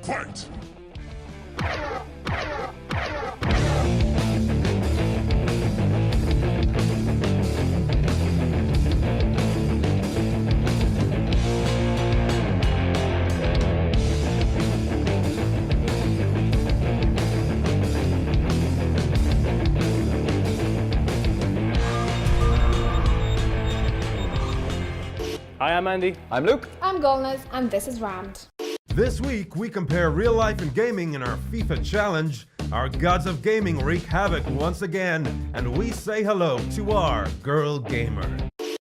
Fight! Hi, I'm Andy. I'm Luke. I'm Golnaz, and this is Rammed. This week, we compare real life and gaming in our FIFA challenge. Our gods of gaming wreak havoc once again, and we say hello to our girl gamer.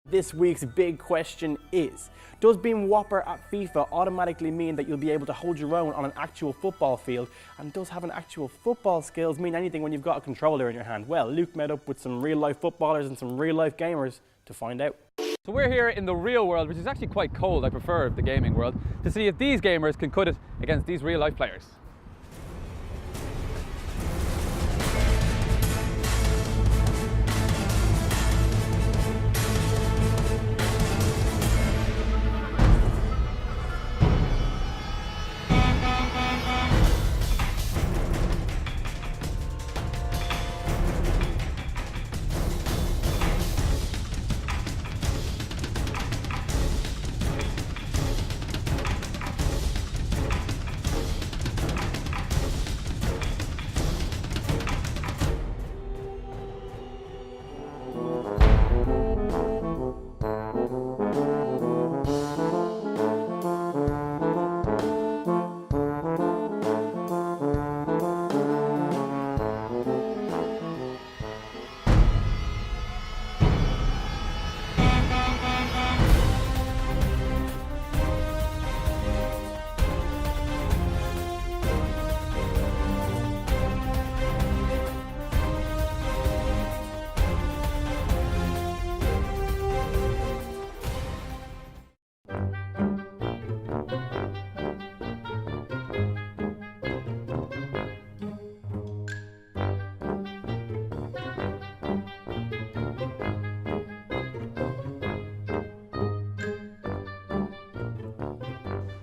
This week's big question is, does being Whopper at FIFA automatically mean that you'll be able to hold your own on an actual football field? And does having actual football skills mean anything when you've got a controller in your hand? Well, Luke met up with some real life footballers and some real life gamers to find out. So we're here in the real world, which is actually quite cold. I prefer the gaming world, to see if these gamers can cut it against these real life players.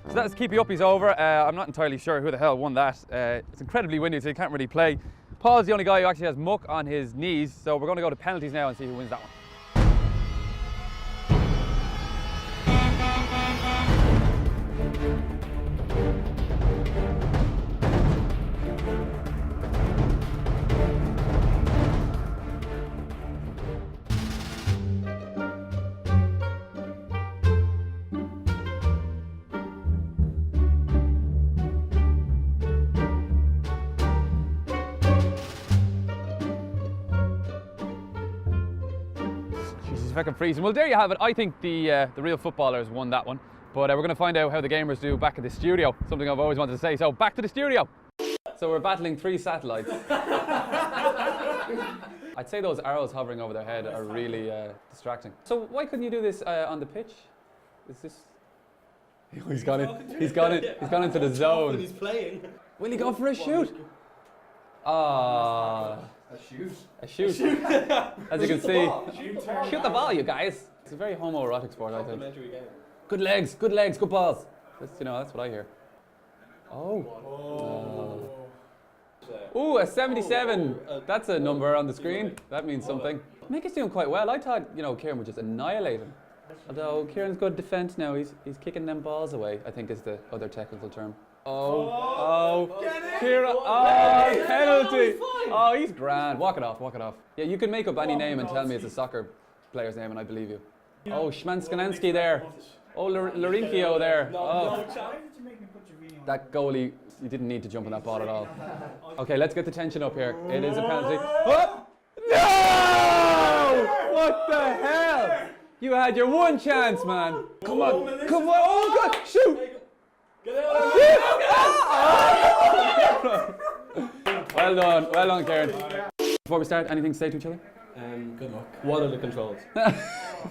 So that's Keepy Uppy's over. I'm not entirely sure who the hell won that. It's incredibly windy, so you can't really play. Paul's the only guy who actually has muck on his knees, so we're going to go to penalties now and see who wins that one. If I can freeze. Well, there you have it. I think the real footballers won that one. But we're going to find out how the gamers do back at the studio. Something I've always wanted to say. So back to the studio. So we're battling 3 satellites. I'd say those arrows hovering over their head are really distracting. So why couldn't you do this on the pitch? Is this? Oh, he's gone in. He's gone into the zone. He's playing. Will he go for a shoot? Ah. A shoot. As you can see, shoot the ball, you guys. It's a very homoerotic sport, I think. Good legs, good balls. That's, that's what I hear. Ooh, a 77. That's a number on the screen. That means something. Mick is doing quite well. I thought, Kieran would just annihilate him. Although Kieran's good defence now. He's kicking them balls away, I think is the other technical term. Kieran, penalty. Oh, he's grand. Walk it off. Yeah, you can make up any name and tell me it's a soccer player's name and I believe you. Oh, Shmanskanensky there. Oh, Lorinkio there. Oh. That goalie, he didn't need to jump on that ball at all. Okay, let's get the tension up here. It is a penalty. Oh! No! What the hell? You had your one chance, man. Come on. Oh, God. Shoot. Well done, Kieran. Before we start, anything to say to each other? Good luck. What are the controls?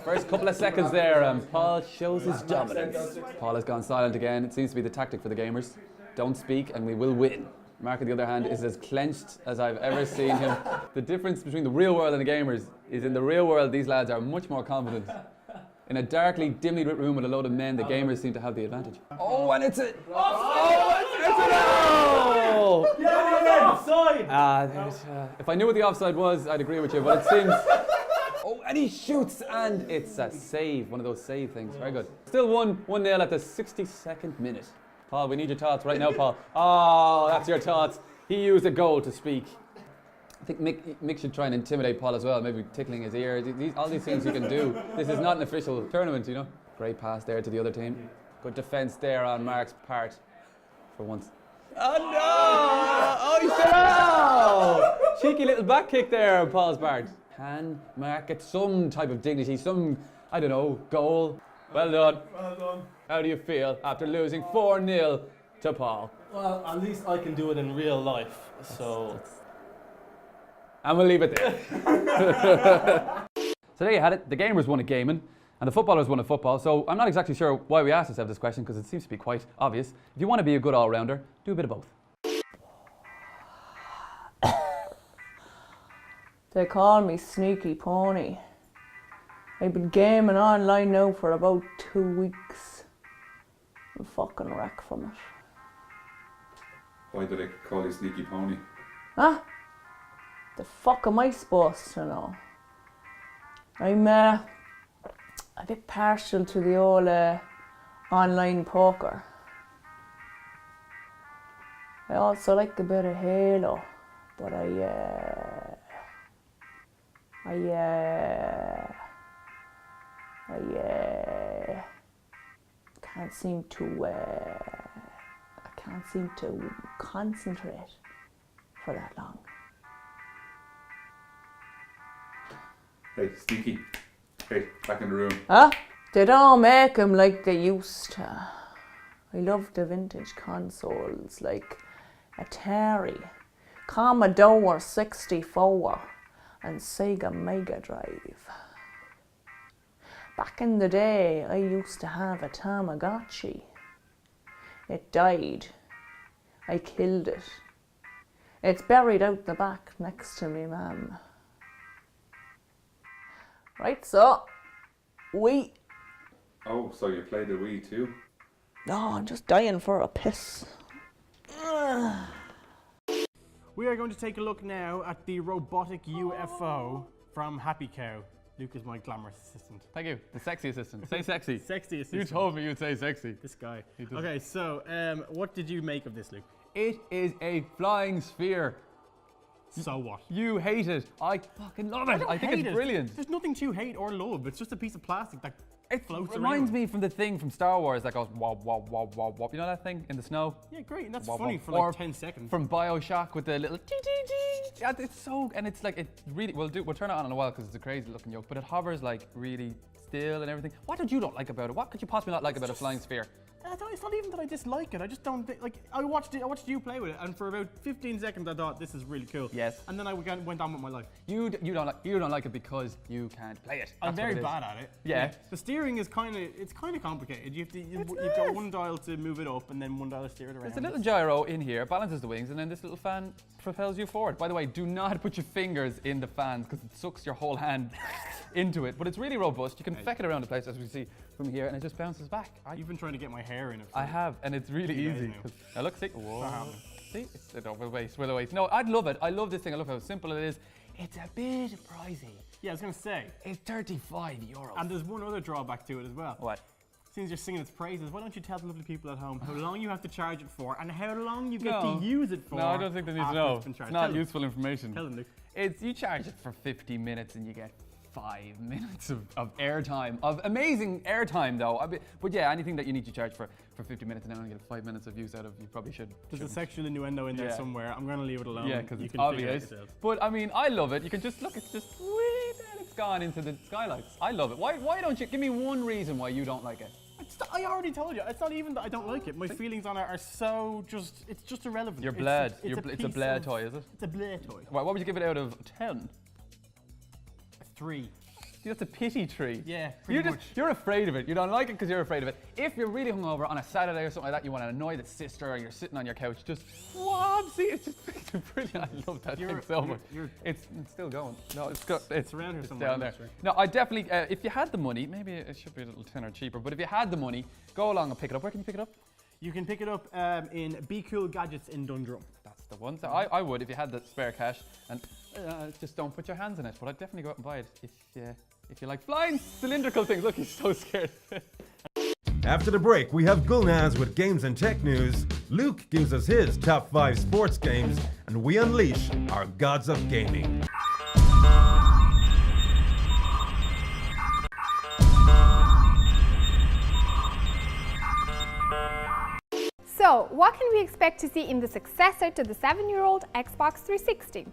First couple of seconds there, Paul shows his dominance. Paul has gone silent again. It seems to be the tactic for the gamers. Don't speak and we will win. Mark, on the other hand, is as clenched as I've ever seen him. The difference between the real world and the gamers is in the real world, these lads are much more confident. In a darkly, dimly lit room with a load of men, the gamers seem to have the advantage. Oh, and it's a Oh no! Offside! If I knew what the offside was, I'd agree with you, but it seems... Oh, and he shoots, and it's a save, one of those save things. Very good. Still 1-0 at the 62nd minute. Paul, we need your thoughts right now, Paul. Oh, that's your thoughts. He used a goal to speak. I think Mick should try and intimidate Paul as well, maybe tickling his ear. All these things you can do. This is not an official tournament, you know. Great pass there to the other team. Good defence there on Mark's part for once. Oh no! Oh, he said, oh! Cheeky little back kick there on Paul's part. Can Mark get some type of dignity, some, I don't know, goal? Well done. Well done. How do you feel after losing 4-0 to Paul? Well, at least I can do it in real life, so... And we'll leave it there. So there you had it. The gamers won at gaming, and the footballers won at football. So I'm not exactly sure why we asked ourselves this question, because it seems to be quite obvious. If you want to be a good all-rounder, do a bit of both. They call me Sneaky Pony. I've been gaming online now for about 2 weeks. I'm fucking wreck from it. Why do they call you Sneaky Pony? Huh? The fuck am I supposed to know? I'm a bit partial to the old online poker. I also like a bit of Halo, but I can't seem to concentrate for that long. Hey, Sneaky. Hey, back in the room. Huh? They don't make them like they used to. I love the vintage consoles like Atari, Commodore 64 and Sega Mega Drive. Back in the day, I used to have a Tamagotchi. It died. I killed it. It's buried out the back next to me, ma'am. Right, so, we... Oh, so you played the Wii too? No, I'm just dying for a piss. We are going to take a look now at the robotic UFO from Happy Cow. Luke is my glamorous assistant. Thank you. The sexy assistant. Say sexy. Sexy assistant. You told me you'd say sexy. This guy. He doesn't. Okay, so what did you make of this, Luke? It is a flying sphere. So what? You hate it. I fucking love it. I think hate it's it. brilliant. There's nothing to hate or love. It's just a piece of plastic that It floats reminds around. me from the thing from Star Wars that goes wop, wop, wop, wop, wop. You know that thing in the snow? Yeah, great. And that's Wop, funny wop. for Or like 10 seconds. From Bioshock with the little ding, ding, ding. Yeah, it's so, and it's like, it really, we'll turn it on in a while because it's a crazy looking yoke, but it hovers like really still and everything. What did you not like about it? What could you possibly not like about a flying sphere? It's not even that I dislike it. I just don't like. I watched you play with it, and for about 15 seconds, I thought this is really cool. Yes. And then I went on with my life. You don't like it because you can't play it. I'm That's very what it is. bad at it. Yeah. The steering is kind of complicated. You've got one dial to move it up, and then one dial to steer it around. There's a little gyro in here, balances the wings, and then this little fan propels you forward. By the way, do not put your fingers in the fans because it sucks your whole hand into it. But it's really robust. You can feck it around the place, as we see from here, and it just bounces back. You've been trying to get my hair in it. I have, and it's really You guys easy. know. Now look, see, whoa. happening. See, we'll wait. No, I'd love it. I love this thing. I love how simple it is. It's a bit pricey. Yeah, I was gonna say. It's €35. And there's one other drawback to it as well. What? Since you're singing its praises, why don't you tell the lovely people at home how long you have to charge it for and how long you get No. to use it for? No, I don't think they need to after know. It's been It's charged. not Tell them. useful information. Tell them, Luke. You charge it for 50 minutes and you get 5 minutes of airtime, of amazing airtime though. But yeah, anything that you need to charge for 50 minutes and then only get 5 minutes of use out of, you probably should. There's a shouldn't. sexual innuendo in there Yeah. somewhere. I'm gonna leave it alone. Yeah, because you it's can figure it out obvious. yourselves. But I mean, I love it. You can just look, it's just sweet and it's gone into the skylights. I love it. Why don't you give me one reason why you don't like it? I already told you. It's not even that I don't like it. My feelings on it are so it's just irrelevant. Your It's bled. a It's a piece bled of- toy, is it? It's a bled toy. What would you give it out of 10? 3. See, that's a pity tree. Yeah, pretty much. You're afraid of it. You don't like it because you're afraid of it. If you're really hungover on a Saturday or something like that, you want to annoy the sister, or you're sitting on your couch, just see, it's just brilliant. I love that thing so much. It's still going. No, it's around here it's somewhere, down I'm there. not sure. No, I definitely. If you had the money, maybe it should be a little tenner cheaper. But if you had the money, go along and pick it up. Where can you pick it up? You can pick it up in Be Cool Gadgets in Dundrum. That's the one. I would if you had the spare cash, and just don't put your hands in it. But I'd definitely go out and buy it if you like flying cylindrical things. Look, he's so scared. After the break, we have Gulnaz with games and tech news. Luke gives us his top 5 sports games, and we unleash our gods of gaming. So, what can we expect to see in the successor to the 7-year-old Xbox 360?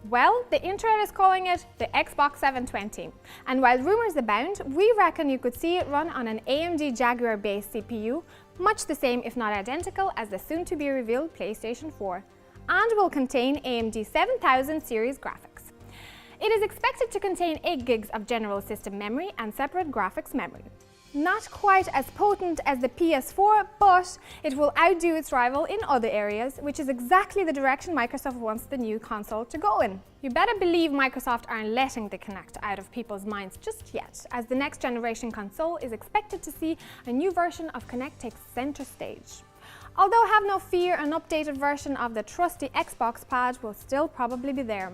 Well, the internet is calling it the Xbox 720. And while rumors abound, we reckon you could see it run on an AMD Jaguar-based CPU, much the same if not identical as the soon-to-be-revealed PlayStation 4, and will contain AMD 7000 series graphics. It is expected to contain 8 gigs of general system memory and separate graphics memory. Not quite as potent as the PS4, but it will outdo its rival in other areas, which is exactly the direction Microsoft wants the new console to go in. You better believe Microsoft aren't letting the Kinect out of people's minds just yet, as the next generation console is expected to see a new version of Kinect take center stage. Although have no fear, an updated version of the trusty Xbox Pad will still probably be there.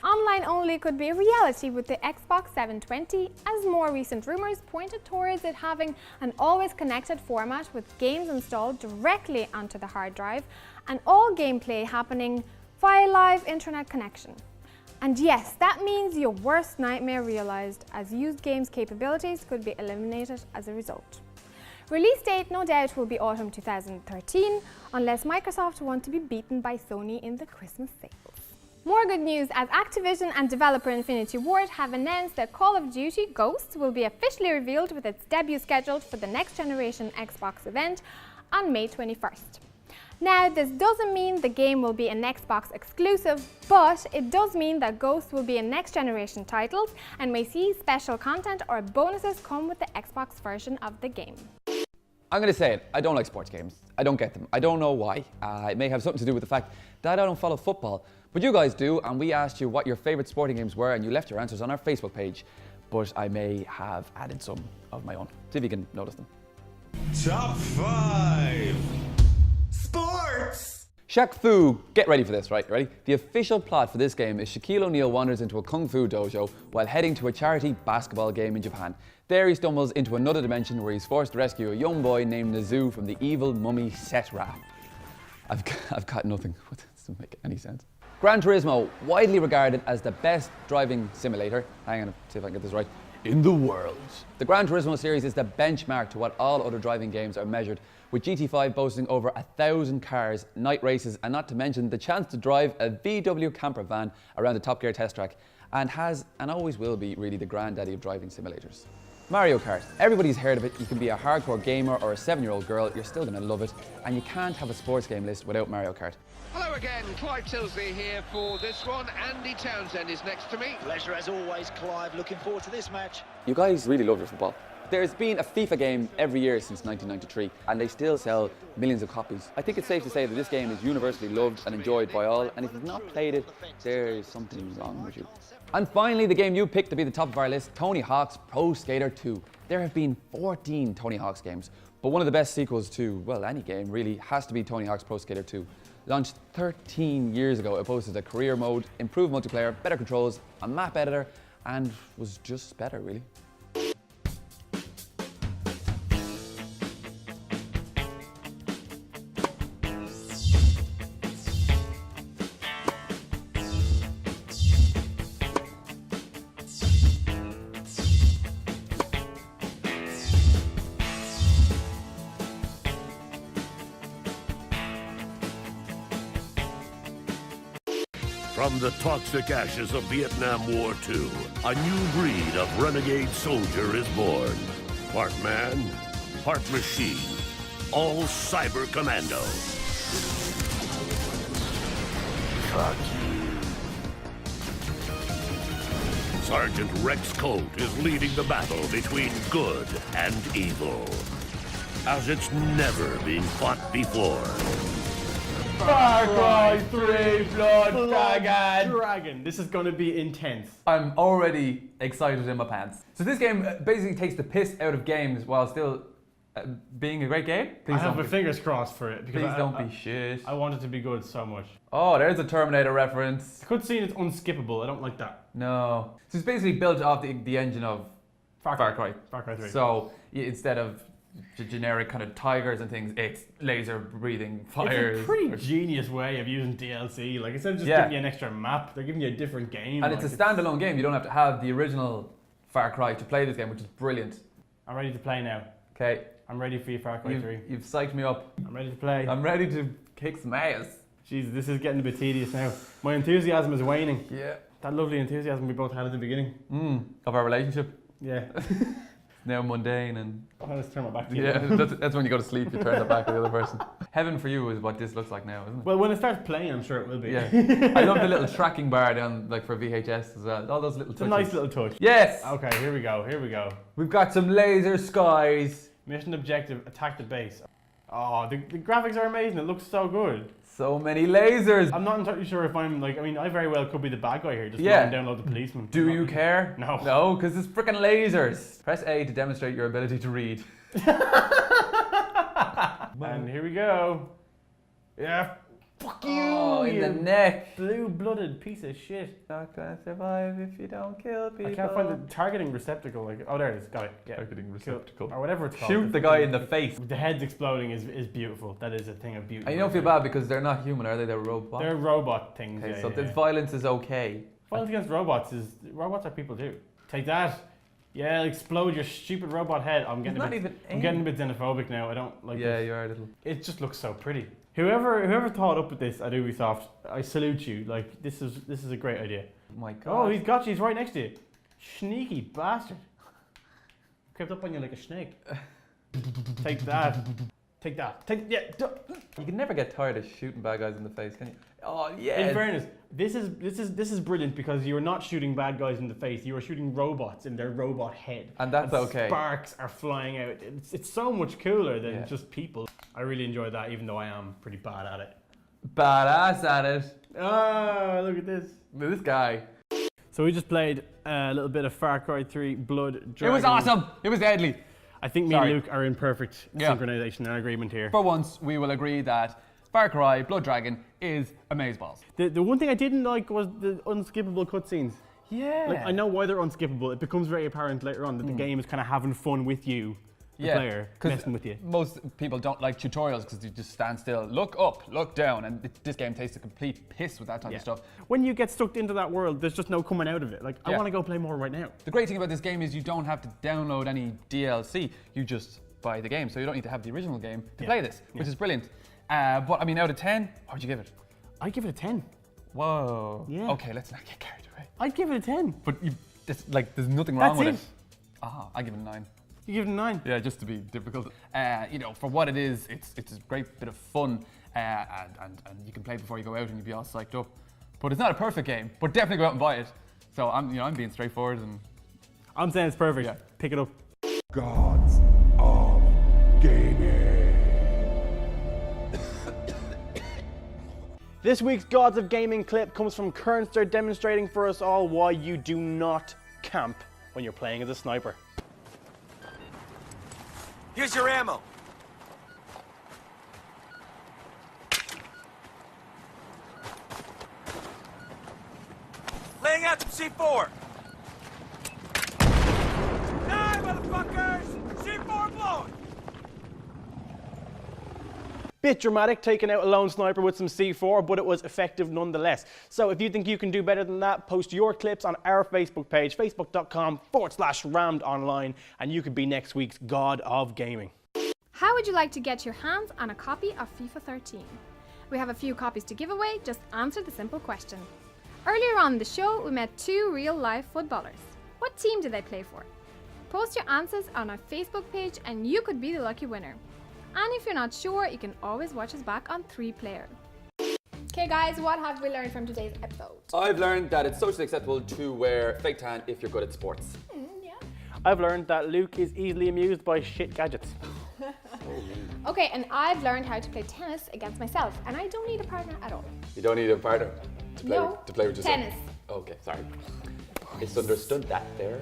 Online only could be a reality with the Xbox 720, as more recent rumors pointed towards it having an always connected format with games installed directly onto the hard drive and all gameplay happening via live internet connection. And yes, that means your worst nightmare realized, as used games capabilities could be eliminated as a result. Release date no doubt will be autumn 2013, unless Microsoft want to be beaten by Sony in the Christmas sales. More good news, as Activision and developer Infinity Ward have announced that Call of Duty Ghosts will be officially revealed with its debut scheduled for the next generation Xbox event on May 21st. Now, this doesn't mean the game will be an Xbox exclusive, but it does mean that Ghosts will be a next generation title and may see special content or bonuses come with the Xbox version of the game. I'm going to say it, I don't like sports games. I don't get them. I don't know why. It may have something to do with the fact that I don't follow football. But you guys do, and we asked you what your favourite sporting games were, and you left your answers on our Facebook page. But I may have added some of my own. See if you can notice them. Top 5 Sports! Shaq Fu, get ready for this, right? Ready? The official plot for this game is Shaquille O'Neal wanders into a kung fu dojo while heading to a charity basketball game in Japan. There he stumbles into another dimension where he's forced to rescue a young boy named Nazu from the evil mummy Set-Ra. I've got nothing. That doesn't make any sense. Gran Turismo, widely regarded as the best driving simulator, hang on, see if I can get this right, in the world. The Gran Turismo series is the benchmark to what all other driving games are measured, with GT5 boasting over 1,000 cars, night races, and not to mention the chance to drive a VW camper van around the Top Gear test track, and has and always will be really the granddaddy of driving simulators. Mario Kart, everybody's heard of it. You can be a hardcore gamer or a 7-year-old girl, you're still gonna love it, and you can't have a sports game list without Mario Kart. Hello again, Clive Tilsley here for this one. Andy Townsend is next to me. Pleasure as always, Clive. Looking forward to this match. You guys really love your football. There's been a FIFA game every year since 1993, and they still sell millions of copies. I think it's safe to say that this game is universally loved and enjoyed by all, and if you've not played it, there's something wrong with you. And finally, the game you picked to be the top of our list, Tony Hawk's Pro Skater 2. There have been 14 Tony Hawk's games, but one of the best sequels to, well, any game really, has to be Tony Hawk's Pro Skater 2. Launched 13 years ago, it boasted a career mode, improved multiplayer, better controls, a map editor, and was just better, really. From the toxic ashes of Vietnam War II, a new breed of renegade soldier is born. Part man, part machine, all cyber commando. Fuck you. Sergeant Rex Colt is leading the battle between good and evil, as it's never been fought before. Far Cry 3 Blood Dragon. This is going to be intense. I'm already excited in my pants. So this game basically takes the piss out of games while still Being a great game? I Please have don't my be, fingers crossed for it because please don't be shit. I want it to be good so much. Oh, there's a Terminator reference. Cutscene is unskippable. I don't like that. No. So it's basically built off the engine of Far Cry. Far Cry 3. So instead of the generic kind of tigers and things, it's laser breathing fires. It's a pretty genius way of using DLC. Like, instead of just Yeah. giving you an extra map, they're giving you a different game. And like, it's a standalone game. You don't have to have the original Far Cry to play this game, which is brilliant. I'm ready to play now. Okay. I'm ready for you, Far Cry 3. You've psyched me up. I'm ready to play. I'm ready to kick some ass. Jesus, this is getting a bit tedious now. My enthusiasm is waning. Yeah. That lovely enthusiasm we both had at the beginning. Of our relationship. Yeah. Now mundane and I'll just turn my back to you. yeah, that's when you go to sleep. You turn it back to the other person. Heaven for you is what this looks like now, isn't it? Well, when it starts playing, I'm sure it will be. Yeah. I love the little tracking bar down, like for VHS as well. All those little It's a touches. nice little touch. Yes. Okay, here we go. Here we go. We've got some laser skies. Mission objective: attack the base. Oh, the graphics are amazing. It looks so good. So many lasers. I'm not entirely sure if I'm like. I mean, I very well could be the bad guy here. Just Yeah. download the policeman. Do you care? No. No, because it's freaking lasers. Press A to demonstrate your ability to read. And here we go. Yeah. Fuck you. Oh, in you the neck. blue-blooded piece of shit. Not gonna survive if you don't kill people. I can't find the targeting receptacle. Like, oh, there it is. Got it. Yeah. Targeting Cool. receptacle. Or whatever it's called. Shoot the guy in the face. The heads exploding is beautiful. That is a thing of beauty. And you don't feel bad because they're not human, are they? They're robots. They're robot things. Okay, yeah, so yeah, this yeah. violence is okay. Violence against robots are people too. Take that. Yeah, explode your stupid robot head. I'm getting a bit xenophobic now. I don't like Yeah, this. you are a little. It just looks so pretty. Whoever thought up with this at Ubisoft, I salute you. Like, this is a great idea. Oh my god. Oh, he's got you. He's right next to you. Sneaky bastard. Crept up on you like a snake. Take that. Take that. You can never get tired of shooting bad guys in the face, can you? Oh yeah. In fairness, this is brilliant because you are not shooting bad guys in the face. You are shooting robots in their robot head. And that's okay. Sparks are flying out. It's so much cooler than Yeah. just people. I really enjoyed that, even though I am pretty bad at it. Badass at it. Oh, look at this. This guy. So we just played a little bit of Far Cry 3 Blood Dragon. It was awesome. It was deadly. I think me Sorry. and Luke are in perfect Yeah. synchronization and agreement here. For once, we will agree that Far Cry Blood Dragon is amazeballs. The one thing I didn't like was the unskippable cutscenes. Yeah. Like, I know why they're unskippable. It becomes very apparent later on that the game is kind of having fun with you, the player, 'cause messing with you. Most people don't like tutorials because you just stand still, look up, look down, and this game tastes a complete piss with that type of stuff. When you get sucked into that world, there's just no coming out of it. Like, I Yeah. want to go play more right now. The great thing about this game is you don't have to download any DLC. You just buy the game, so you don't need to have the original game to play this, which is brilliant. But I mean, out of 10, what would you give it? I'd give it a 10. Whoa. Yeah. Okay, let's not get carried away. I'd give it a 10. But there's nothing wrong That's with it. it. I give it a 9. You give it a 9. Yeah, just to be difficult. For what it is, it's a great bit of fun, and you can play it before you go out and you'll be all psyched up. But it's not a perfect game, but definitely go out and buy it. So I'm being straightforward and I'm saying it's perfect. Yeah. Pick it up. Gods of Gaming. This week's Gods of Gaming clip comes from Kernster demonstrating for us all why you do not camp when you're playing as a sniper. Here's your ammo. Laying out some C4. Die, motherfuckers! C4 blown! Bit dramatic taking out a lone sniper with some C4, but it was effective nonetheless. So if you think you can do better than that, post your clips on our Facebook page, facebook.com/rammed online, and you could be next week's God of Gaming. How would you like to get your hands on a copy of FIFA 13? We have a few copies to give away, just answer the simple question. Earlier on in the show, we met two real-life footballers. What team did they play for? Post your answers on our Facebook page and you could be the lucky winner. And if you're not sure, you can always watch us back on 3Player. Okay guys, what have we learned from today's episode? I've learned that it's socially acceptable to wear fake tan if you're good at sports. Yeah. I've learned that Luke is easily amused by shit gadgets. Okay, and I've learned how to play tennis against myself, and I don't need a partner at all. You don't need a partner to play with yourself. Tennis. Okay, sorry. Misunderstood that there.